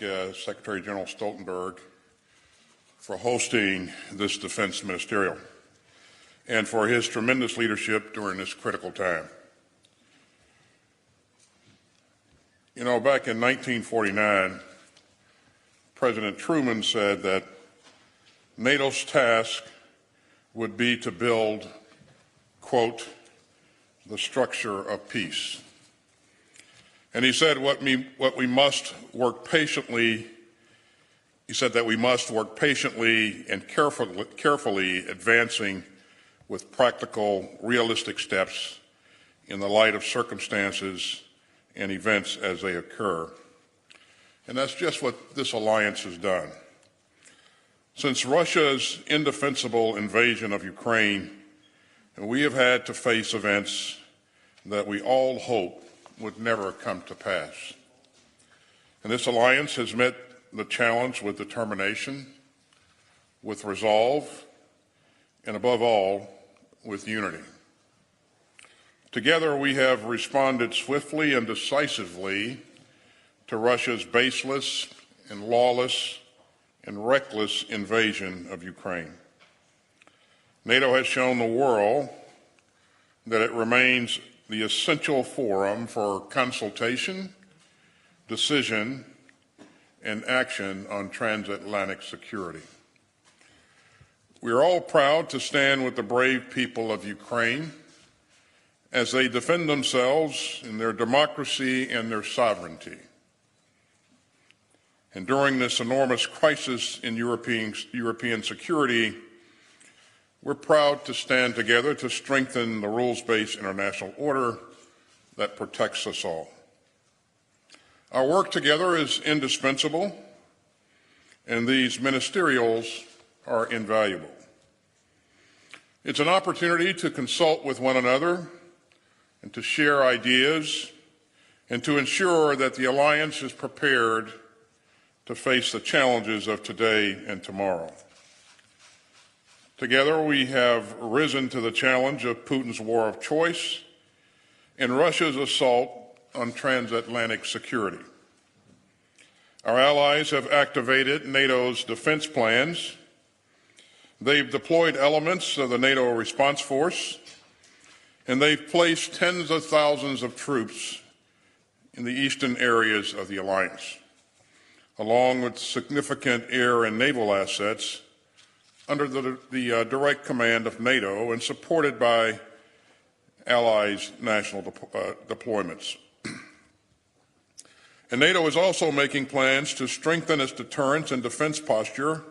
Secretary General Stoltenberg for hosting this defense ministerial and for his tremendous leadership during this critical time. You know, back in 1949, President Truman said that NATO's task would be to build, quote, the structure of peace. And he said that we must work patiently and carefully advancing with practical, realistic steps in the light of circumstances and events as they occur. And that's just what this alliance has done. Since Russia's indefensible invasion of Ukraine, we have had to face events that we all hope would never come to pass. And this alliance has met the challenge with determination, with resolve, and above all, with unity. Together, we have responded swiftly and decisively to Russia's baseless and lawless and reckless invasion of Ukraine. NATO has shown the world that it remains the essential forum for consultation, decision, and action on transatlantic security. We are all proud to stand with the brave people of Ukraine as they defend themselves in their democracy and their sovereignty. And during this enormous crisis in European security, we're proud to stand together to strengthen the rules-based international order that protects us all. Our work together is indispensable, and these ministerials are invaluable. It's an opportunity to consult with one another and to share ideas and to ensure that the alliance is prepared to face the challenges of today and tomorrow. Together, we have risen to the challenge of Putin's war of choice and Russia's assault on transatlantic security. Our allies have activated NATO's defense plans. They've deployed elements of the NATO response force, and they've placed tens of thousands of troops in the eastern areas of the alliance, along with significant air and naval assets under the direct command of NATO and supported by allies' national deployments. And NATO is also making plans to strengthen its deterrence and defense posture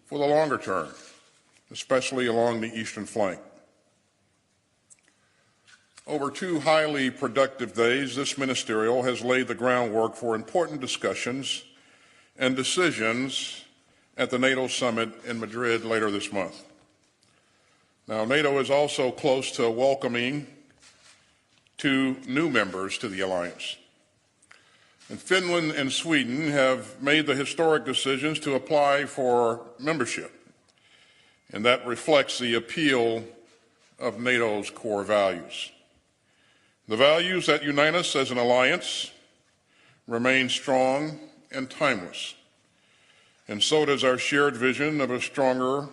for the longer term, especially along the eastern flank. Over 2 highly productive days, this ministerial has laid the groundwork for important discussions and decisions at the NATO summit in Madrid later this month. Now, NATO is also close to welcoming 2 new members to the alliance. And Finland and Sweden have made the historic decisions to apply for membership, and that reflects the appeal of NATO's core values. The values that unite us as an alliance remain strong and timeless, and so does our shared vision of a stronger,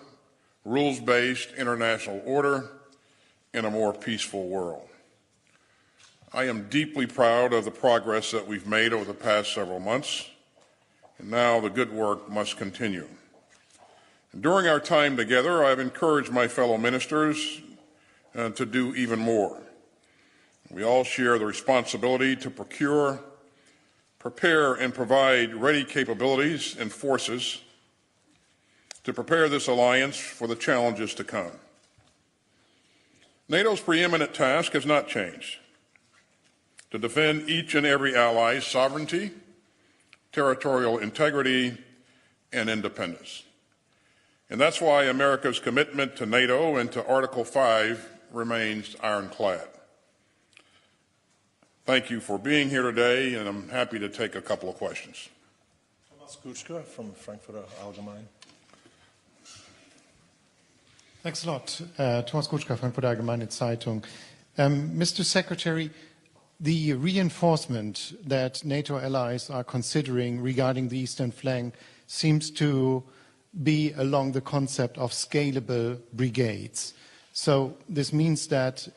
rules-based international order in a more peaceful world. I am deeply proud of the progress that we've made over the past several months, and now the good work must continue. And during our time together, I've encouraged my fellow ministers to do even more. We all share the responsibility to procure, prepare, and provide ready capabilities and forces to prepare this alliance for the challenges to come. NATO's preeminent task has not changed: to defend each and every ally's sovereignty, territorial integrity, and independence. And that's why America's commitment to NATO and to Article 5 remains ironclad. Thank you for being here today, and I'm happy to take a couple of questions. Thomas Kuczka from Frankfurter Allgemein. Thanks a lot. Thomas Kuczka, Frankfurter Allgemeine Zeitung. Mr. Secretary, the reinforcement that NATO allies are considering regarding the eastern flank seems to be along the concept of scalable brigades. So this means that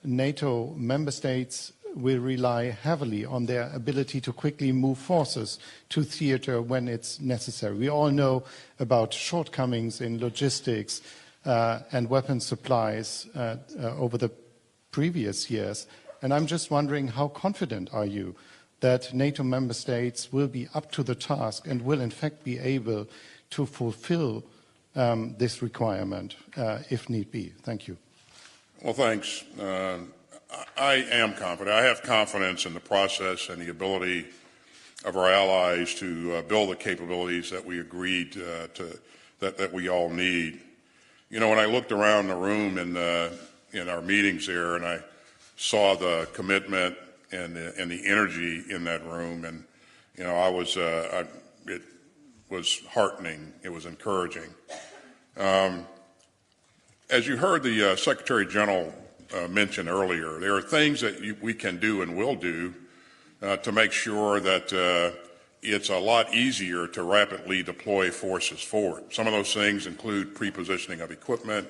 NATO member states will rely heavily on their ability to quickly move forces to theater when it's necessary. We all know about shortcomings in logistics and weapon supplies over the previous years. And I'm just wondering, how confident are you that NATO member states will be up to the task and will in fact be able to fulfill this requirement if need be? Thank you. Well, thanks. I am confident. I have confidence in the process and the ability of our allies to build the capabilities that we agreed that we all need. You know, when I looked around the room in our meetings there, and I saw the commitment and the energy in that room, and you know, it was heartening. It was encouraging. As you heard the Secretary General mention earlier, there are things that we can do and will do to make sure that it's a lot easier to rapidly deploy forces forward. Some of those things include pre-positioning of equipment,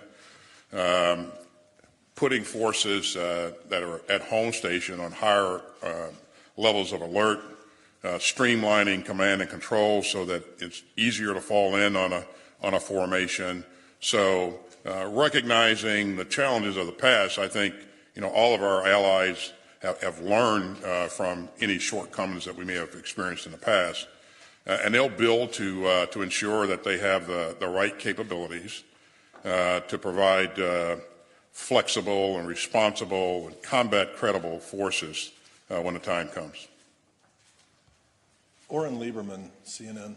putting forces that are at home station on higher levels of alert, streamlining command and control so that it's easier to fall in on a formation. So recognizing the challenges of the past, I think all of our allies have learned from any shortcomings that we may have experienced in the past, and they'll build to ensure that they have the right capabilities to provide flexible and responsible and combat-credible forces when the time comes. Oren Lieberman, CNN.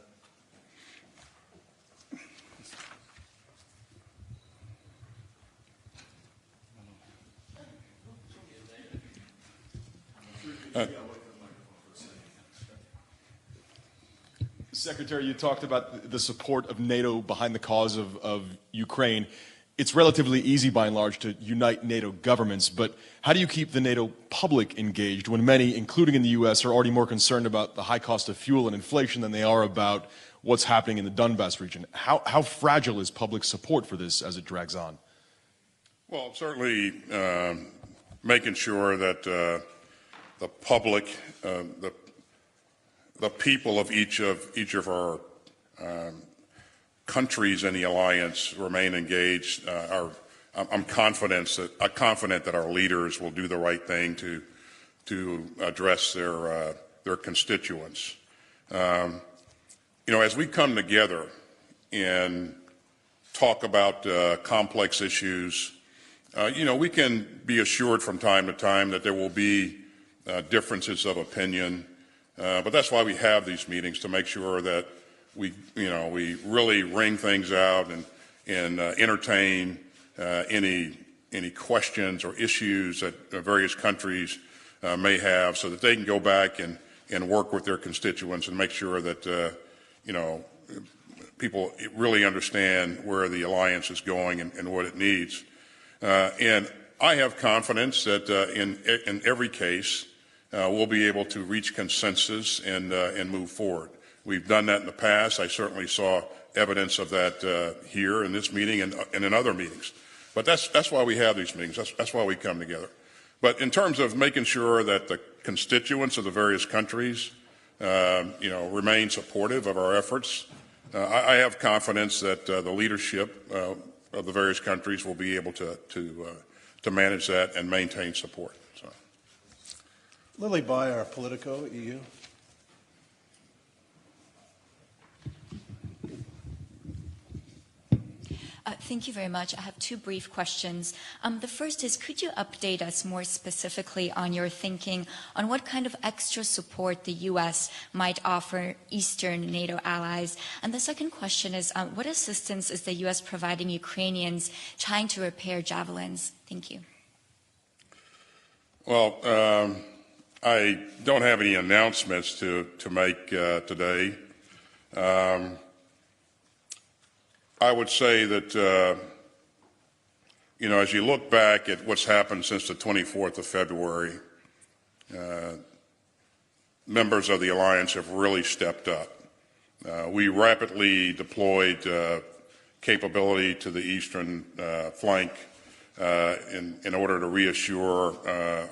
Secretary, you talked about the support of NATO behind the cause of Ukraine. It's relatively easy, by and large, to unite NATO governments, but how do you keep the NATO public engaged when many, including in the U.S., are already more concerned about the high cost of fuel and inflation than they are about what's happening in the Donbass region? How fragile is public support for this as it drags on? Well, certainly making sure that the public, the people of each of our countries in the alliance remain engaged. I'm confident that our leaders will do the right thing to address their constituents. As we come together and talk about complex issues, we can be assured from time to time that there will be differences of opinion, but that's why we have these meetings, to make sure that we really wring things out and entertain any questions or issues that various countries may have, so that they can go back and work with their constituents and make sure that people really understand where the alliance is going and what it needs. And I have confidence that in every case we'll be able to reach consensus and move forward. We've done that in the past. I certainly saw evidence of that here in this meeting and in other meetings. But that's why we have these meetings. That's why we come together. But in terms of making sure that the constituents of the various countries, remain supportive of our efforts, I have confidence that the leadership of the various countries will be able to manage that and maintain support. So. Lily Bayer, Politico, EU. Thank you very much. I have two brief questions. The first is, could you update us more specifically on your thinking on what kind of extra support the U.S. might offer Eastern NATO allies? And the second question is, what assistance is the U.S. providing Ukrainians trying to repair javelins? Thank you. Well, I don't have any announcements to make today. I would say that, as you look back at what's happened since the 24th of February, members of the alliance have really stepped up. We rapidly deployed capability to the eastern flank in order to reassure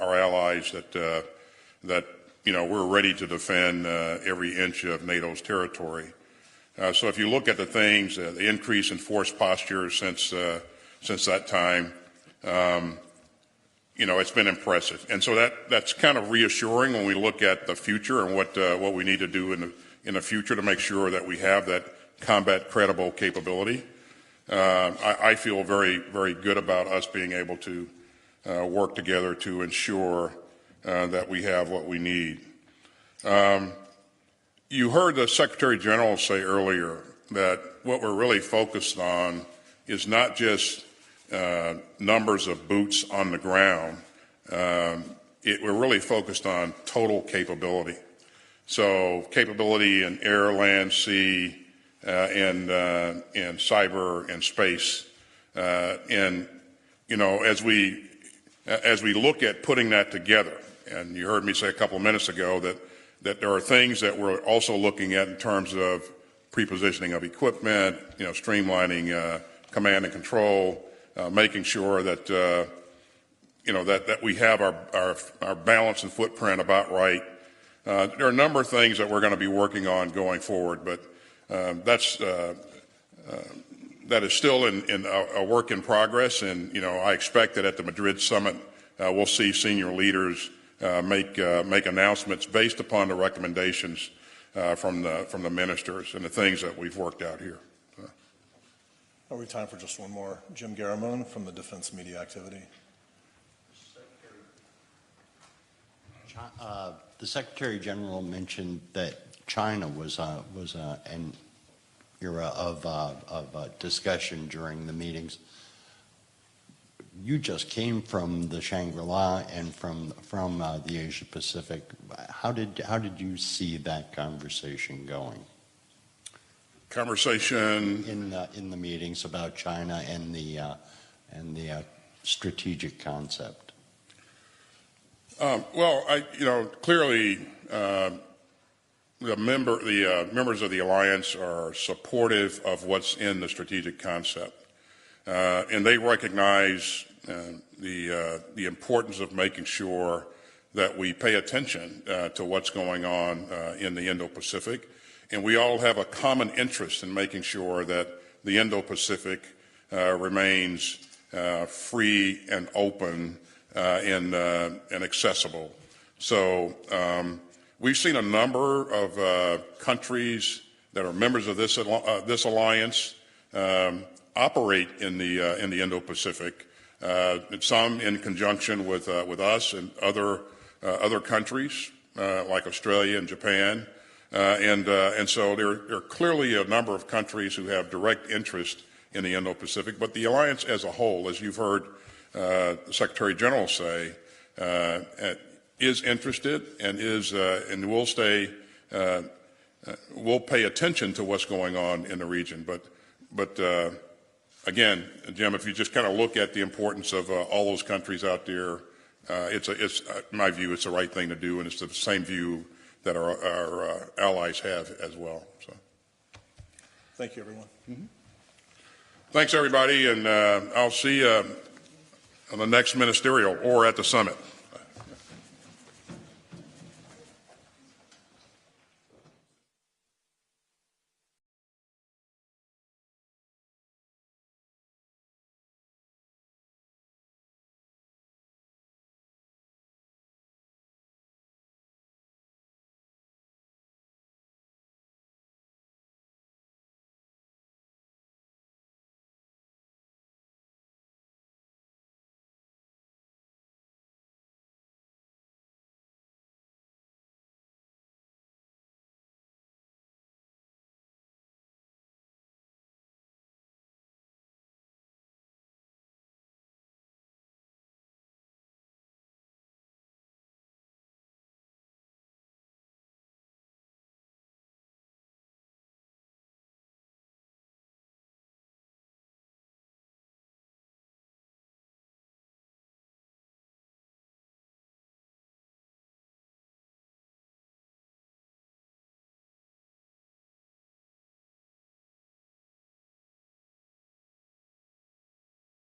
our allies that we're ready to defend every inch of NATO's territory. So if you look at the things, the increase in force posture since that time, it's been impressive. And so that's kind of reassuring when we look at the future and what we need to do in the future to make sure that we have that combat credible capability. I feel very, very good about us being able to work together to ensure that we have what we need. You heard the Secretary General say earlier that what we're really focused on is not just numbers of boots on the ground. We're really focused on total capability. So capability in air, land, sea, and cyber and space. And as we look at putting that together, and you heard me say a couple of minutes ago that there are things that we're also looking at in terms of prepositioning of equipment, streamlining command and control, making sure that that we have our balance and footprint about right. There are a number of things that we're going to be working on going forward, but that is still in a work in progress. And I expect that at the Madrid summit we'll see senior leaders make announcements based upon the recommendations from the ministers and the things that we've worked out here. Now we have time for just one more. Jim Garamone from the Defense Media Activity. The Secretary General mentioned that China was an era of discussion during the meetings. You just came from the Shangri-La and from the Asia Pacific. How did you see that conversation going? Conversation in the meetings about China and the strategic concept. Clearly, the members of the alliance are supportive of what's in the strategic concept, and they recognize the importance of making sure that we pay attention to what's going on in the Indo-Pacific, and we all have a common interest in making sure that the Indo-Pacific remains free and open and accessible. So we've seen a number of countries that are members of this alliance operate in the Indo-Pacific. Some in conjunction with us and other countries like Australia and Japan, and so there are clearly a number of countries who have direct interest in the Indo-Pacific. But the alliance as a whole, as you've heard the Secretary General say, is interested and will stay. Will pay attention to what's going on in the region. But again, Jim, if you just kind of look at the importance of all those countries out there, it's in my view, it's the right thing to do, and it's the same view that our allies have as well. So, thank you, everyone. Mm-hmm. Thanks, everybody, and I'll see you on the next ministerial or at the summit.